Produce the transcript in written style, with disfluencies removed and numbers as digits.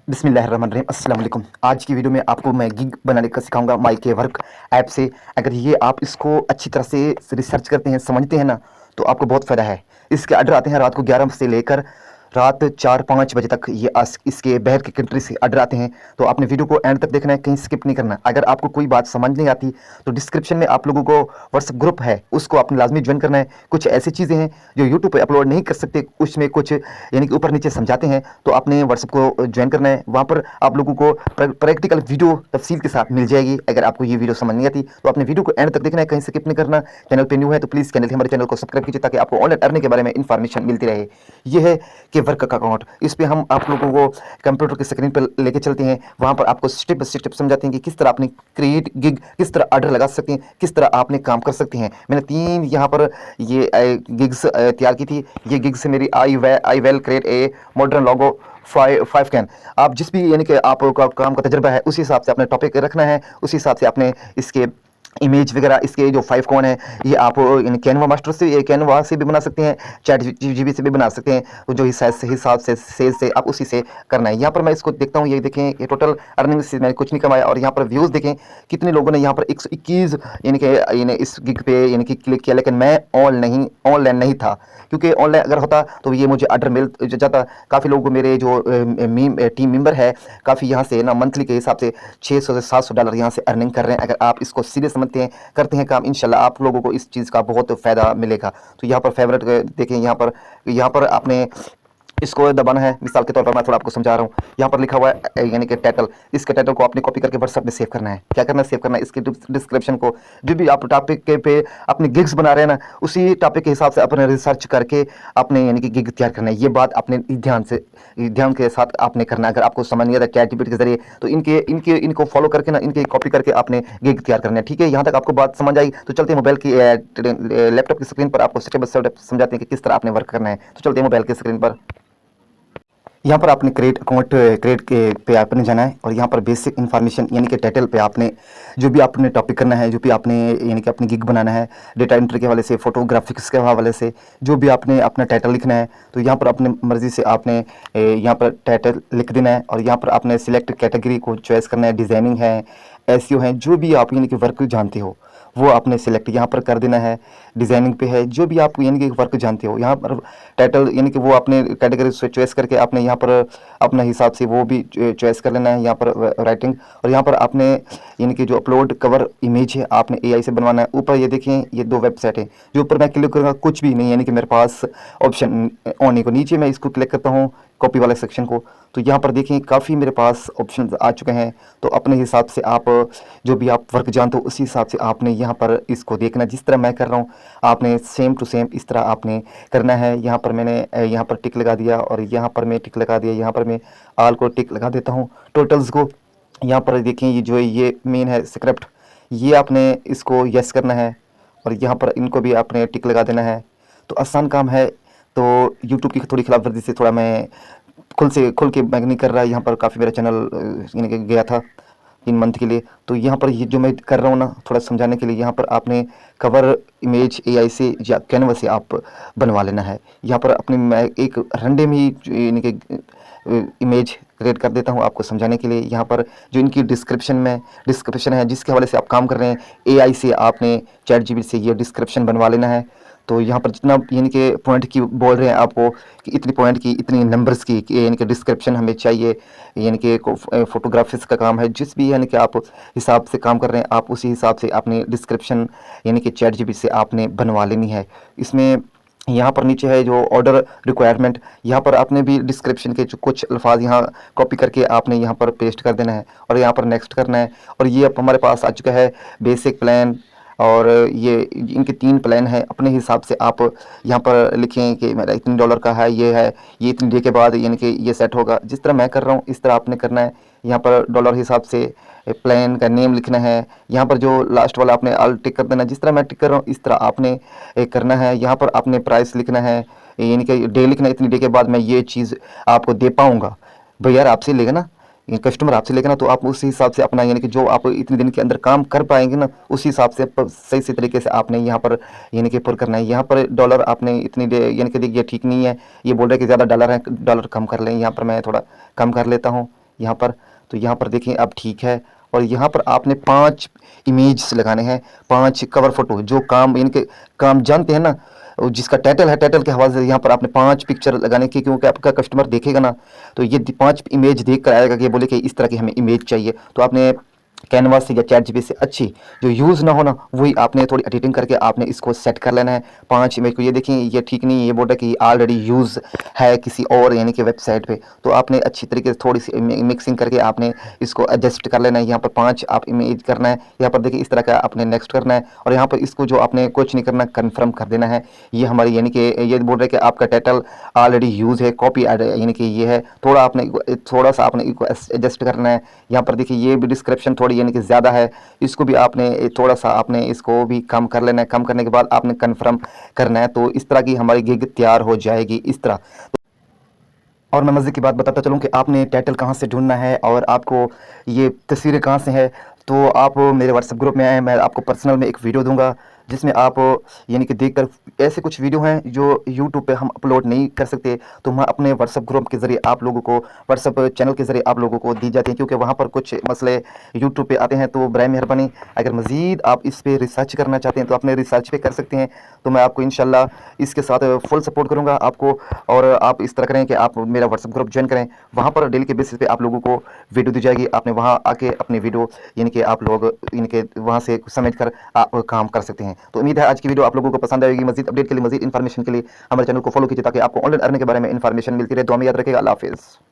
बिस्मिल्लाहिर्रहमानिर्रहीम अस्सलाम वालेकुम। आज की वीडियो में आपको मैं गिग बनाने का सिखाऊंगा माइके वर्क ऐप से। अगर ये आप इसको अच्छी तरह से रिसर्च करते हैं, समझते हैं ना, तो आपको बहुत फ़ायदा है। इसके ऑर्डर आते हैं रात को 11 से लेकर रात 4-5 बजे तक। ये इसके बाहर की कंट्री से ऑर्डर आते हैं। तो आपने वीडियो को एंड तक देखना है, कहीं स्किप नहीं करना। अगर आपको कोई बात समझ नहीं आती तो डिस्क्रिप्शन में आप लोगों को व्हाट्सएप ग्रुप है, उसको आपने लाजमी ज्वाइन करना है। कुछ ऐसी चीज़ें हैं जो यूट्यूब पे अपलोड नहीं कर सकते, उसमें कुछ यानी कि ऊपर नीचे समझाते हैं, तो आपने व्हाट्सएप को ज्वाइन करना है। वहाँ पर आप लोगों को प्रैक्टिकल वीडियो तफसील के साथ मिल जाएगी। अगर आपको ये वीडियो समझ नहीं आती तो आपने वीडियो को एंड तक देखना है, कहीं स्किप नहीं करना। चैनल पे न्यू है तो प्लीज़ हमारे चैनल को सब्सक्राइब कीजिए, ताकि आपको ऑनलाइन अर्निंग के बारे में इन्फॉर्मेशन मिलती रहे। ये है कि वर्क का अकाउंट, इस पे हम आप लोगों को कंप्यूटर की स्क्रीन पर लेके चलते हैं। वहाँ पर आपको स्टेप बाय स्टेप समझाते हैं कि किस तरह आपने क्रिएट गिग, किस तरह ऑर्डर लगा सकते हैं, किस तरह आपने काम कर सकते हैं। मैंने 3 यहाँ पर ये गिग्स तैयार की थी। ये गिग्स मेरी I well create a modern logo 5 can. आप जिस भी यानी कि आपका काम का तजुर्बा है, उसी हिसाब से अपना टॉपिक रखना है, उसी हिसाब से आपने इसके इमेज वगैरह, इसके जो 5 कौन है, ये आप कैनवा मास्टर से, कैनवा से भी बना सकते हैं, चैट जीबी से भी बना सकते हैं। तो जो हिसाब से सेल से आप उसी से करना है। यहाँ पर मैं इसको देखता हूँ, ये देखें, ये टोटल अर्निंग से मैंने कुछ नहीं कमाया। और यहाँ पर व्यूज़ देखें कितने लोगों ने यहाँ पर 121 यानी कि इस गिग पे यानी कि क्लिक किया। लेकिन मैं ऑनलाइन नहीं था, क्योंकि ऑनलाइन अगर होता तो ये मुझे ऑर्डर मिल जाता। काफ़ी लोग मेरे जो टीम मेंबर है, काफ़ी यहाँ से ना मंथली के हिसाब से $600 से $700 यहाँ से अर्निंग कर रहे हैं। अगर आप इसको सीरियस समझते हैं, करते हैं काम, इंशाल्लाह आप लोगों को इस चीज़ का बहुत फ़ायदा मिलेगा। तो यहाँ पर फेवरेट देखें, यहाँ पर आपने इसको दबाना है। मिसाल के तौर पर मैं थोड़ा आपको समझा रहा हूँ। यहाँ पर लिखा हुआ है यानी कि टाइटल, इसके टाइटल को आपने कॉपी करके व्हाट्सएप में सेव करना है। क्या करना है? सेव करना है। इसके डिस्क्रिप्शन को, जो भी आप टॉपिक के पे अपने गिग्स बना रहे हैं ना, उसी टॉपिक के हिसाब से अपने रिसर्च करके अपने यानी कि गिग तैयार करना है। ये बात अपने ध्यान के साथ आपने करना है। अगर आपको समझ नहीं आता चैट जीपीटी के जरिए, तो इनको फॉलो करके ना, इनके कॉपी करके आपने गिग तैयार करना है। ठीक है, यहाँ तक आपको बात समझ आई? तो चलते हैं मोबाइल की लैपटॉप की स्क्रीन पर, आपको स्टेप बाय स्टेप समझाते हैं कि किस तरह आपने वर्क करना है। तो चलते हैं मोबाइल की स्क्रीन पर। यहाँ पर आपने क्रिएट अकाउंट क्रिएट के पे आपने जाना है, और यहाँ पर बेसिक इन्फॉर्मेशन यानी कि टाइटल पे आपने जो भी आपने टॉपिक करना है, जो भी आपने यानी कि अपनी गिग बनाना है, डेटा एंट्री के हवाले से, फोटोग्राफिक्स के हवाले से, जो भी आपने अपना टाइटल लिखना है, तो यहाँ पर अपने मर्ज़ी से आपने यहाँ पर टाइटल लिख देना है। और यहाँ पर आपने सिलेक्ट कैटेगरी को चॉइस करना है। डिज़ाइनिंग है, एसईओ है, जो भी आप यानी कि वर्क जानते हो वो आपने सिलेक्ट यहाँ पर कर देना है। डिज़ाइनिंग पे है, जो भी आप यानी कि वर्क जानते हो। यहाँ पर टाइटल यानी कि वो आपने कैटेगरी से चॉइस करके आपने यहाँ पर अपने हिसाब से वो भी चॉइस कर लेना है। यहाँ पर राइटिंग, और यहाँ पर आपने यानी कि जो अपलोड कवर इमेज है, आपने एआई से बनवाना है। ऊपर ये देखें, ये 2 वेबसाइट है। जो ऊपर मैं क्लिक करूँगा कुछ भी नहीं, यानी कि मेरे पास ऑप्शन ऑन नहीं को। नीचे मैं इसको क्लिक करता हूँ कॉपी वाले सेक्शन को, तो यहाँ पर देखें काफ़ी मेरे पास ऑप्शन आ चुके हैं। तो अपने हिसाब से आप जो भी आप वर्क जानते हो, उसी हिसाब से आपने यहाँ पर इसको देखना। जिस तरह मैं कर रहा हूँ, आपने सेम टू सेम इस तरह आपने करना है। यहाँ पर मैंने यहाँ पर टिक लगा दिया, और यहाँ पर मैं टिक लगा दिया। यहाँ पर मैं आल को टिक लगा देता हूँ, टोटल्स को। यहाँ पर देखें, ये जो है ये मेन है स्क्रिप्ट, ये आपने इसको यस करना है, और यहाँ पर इनको भी आपने टिक लगा देना है। तो आसान काम है। तो यूट्यूब की थोड़ी खिलाफवर्जी से थोड़ा मैं खुल के मैं नहीं कर रहा। यहाँ पर काफ़ी मेरा चैनल यानी कि गया था 3 मंथ के लिए। तो यहाँ पर ये जो मैं कर रहा हूँ ना, थोड़ा समझाने के लिए, यहाँ पर आपने कवर इमेज एआई से या कैनवा से आप बनवा लेना है। यहाँ पर अपनी मैं एक रंडे में ही यानी कि इमेज क्रिएट कर देता हूँ आपको समझाने के लिए। यहाँ पर जो इनकी डिस्क्रिप्शन है, जिसके हवाले से आप काम कर रहे हैं, एआई से आपने चैट जीपीटी से ये डिस्क्रिप्शन बनवा लेना है। तो यहाँ पर जितना यानी कि पॉइंट की बोल रहे हैं आपको कि इतनी पॉइंट की, इतनी नंबर्स की यानी कि डिस्क्रिप्शन हमें चाहिए, यानी कि फोटोग्राफिक्स का काम है, जिस भी यानी कि आप हिसाब से काम कर रहे हैं, आप उसी हिसाब से अपनी डिस्क्रिप्शन यानी कि चैट जीपीटी से आपने बनवा लेनी है। इसमें यहाँ पर नीचे है जो ऑर्डर रिक्वायरमेंट, यहाँ पर आपने भी डिस्क्रिप्शन के जो कुछ अल्फाज यहाँ कॉपी करके आपने यहाँ पर पेस्ट कर देना है, और यहाँ पर नेक्स्ट करना है। और ये अब हमारे पास आ चुका है बेसिक प्लान, और ये इनके 3 प्लान हैं। अपने हिसाब से आप यहाँ पर लिखें कि मेरा इतने $, का है, ये इतने डे के बाद यानी कि ये सेट होगा। जिस तरह मैं कर रहा हूँ इस तरह आपने करना है। यहाँ पर डॉलर हिसाब से प्लान का नेम लिखना है। यहाँ पर जो लास्ट वाला आपने ऑल टिक कर देना। जिस तरह मैं टिक कर रहा हूँ इस तरह आपने करना है। यहाँ पर आपने प्राइस लिखना है, यानी कि डे लिखना है, इतनी डे के बाद मैं ये चीज़ आपको दे पाऊँगा। भाई यार आपसे लेगा ना, कस्टमर आपसे लेगा ना, तो आप उसी हिसाब से अपना यानी कि जो आप इतने दिन के अंदर काम कर पाएंगे ना, उसी हिसाब से सही से तरीके से आपने यहाँ पर यानी कि पुर करना है। यहाँ पर डॉलर आपने इतनी डे यानी कि देखिए ठीक नहीं है, ये बोल रहे हैं कि ज़्यादा डॉलर है, डॉलर कम कर लें। यहाँ पर मैं थोड़ा कम कर लेता हूँ। यहाँ पर। तो यहाँ पर देखें अब ठीक है। और यहाँ पर आपने 5 इमेज लगाने हैं, 5 कवर फोटो जो काम इनके काम जानते हैं ना, जिसका टाइटल है, टाइटल के हवाले से यहाँ पर आपने 5 पिक्चर लगाने की, क्योंकि आपका कस्टमर देखेगा ना तो ये 5 इमेज देख कर आएगा कि ये बोले कि इस तरह की हमें इमेज चाहिए। तो आपने कैनवास से या चैट जीपीटी से अच्छी जो यूज़ ना हो ना, वही आपने थोड़ी एडिटिंग करके आपने इसको सेट कर लेना है 5 इमेज को। ये देखिए ये ठीक नहीं है, ये बोल रहा है कि ऑलरेडी यूज़ है किसी और यानी कि वेबसाइट पे। तो आपने अच्छी तरीके से थोड़ी सी मिक्सिंग करके आपने इसको एडजस्ट कर लेना है। यहाँ पर 5 आप इमेज करना है, यहाँ पर देखिए इस तरह का आपने नेक्स्ट करना है। और यहाँ पर इसको जो आपने कुछ नहीं करना, कन्फर्म कर देना है। ये हमारी यानी कि ये बोल रहे हैं कि आपका टाइटल ऑलरेडी यूज़ है, कॉपी यानी कि ये है, थोड़ा सा आपने इसको एडजस्ट करना है। यहाँ पर देखिए ये भी डिस्क्रिप्शन थोड़ी यानी कि ज़्यादा है, इसको भी आपने थोड़ा सा आपने इसको भी कम कर लेना है। कम करने के बाद आपने कन्फर्म करना है। तो इस तरह की हमारी गिग तैयार हो जाएगी इस तरह। और मैं मज़े की बात बताता चलूँ कि आपने टाइटल कहाँ से ढूंढना है और आपको ये तस्वीरें कहाँ से हैं। तो आप मेरे व्हाट्सएप ग्रुप में आएँ, मैं आपको पर्सनल में एक वीडियो दूंगा जिसमें आप यानी कि देखकर, ऐसे कुछ वीडियो हैं जो यूट्यूब पे हम अपलोड नहीं कर सकते, तो मैं अपने व्हाट्सएप ग्रुप के ज़रिए आप लोगों को, व्हाट्सएप चैनल के ज़रिए आप लोगों को दी जाती हैं, क्योंकि वहाँ पर कुछ मसले यूट्यूब पे आते हैं। तो बराए मेहरबानी अगर मज़ीद आप इस पे रिसर्च करना चाहते हैं तो अपने रिसर्च पे कर सकते हैं। तो मैं आपको इंशाल्लाह इसके साथ फुल सपोर्ट करूँगा आपको। और आप इस तरह करें कि आप मेरा व्हाट्सएप ग्रुप ज्वाइन करें, वहाँ पर डेली के बेसिस पे आप लोगों को वीडियो दी जाएगी। आपने वहाँ आके अपनी वीडियो यानी कि आप लोग इनके वहाँ से समझ कर आप काम कर सकते हैं। तो उम्मीद है आज की वीडियो आप लोगों को पसंद आएगी। मज़ीद अपडेट के लिए, मज़ीद इन्फॉर्मेशन के लिए हमारे चैनल को फॉलो कीजिए ताकि आपको ऑनलाइन अर्निंग के बारे में इन्फॉर्मेशन मिलती रहे। दुआ में याद रखिएगा। अल्लाह हाफ़िज़।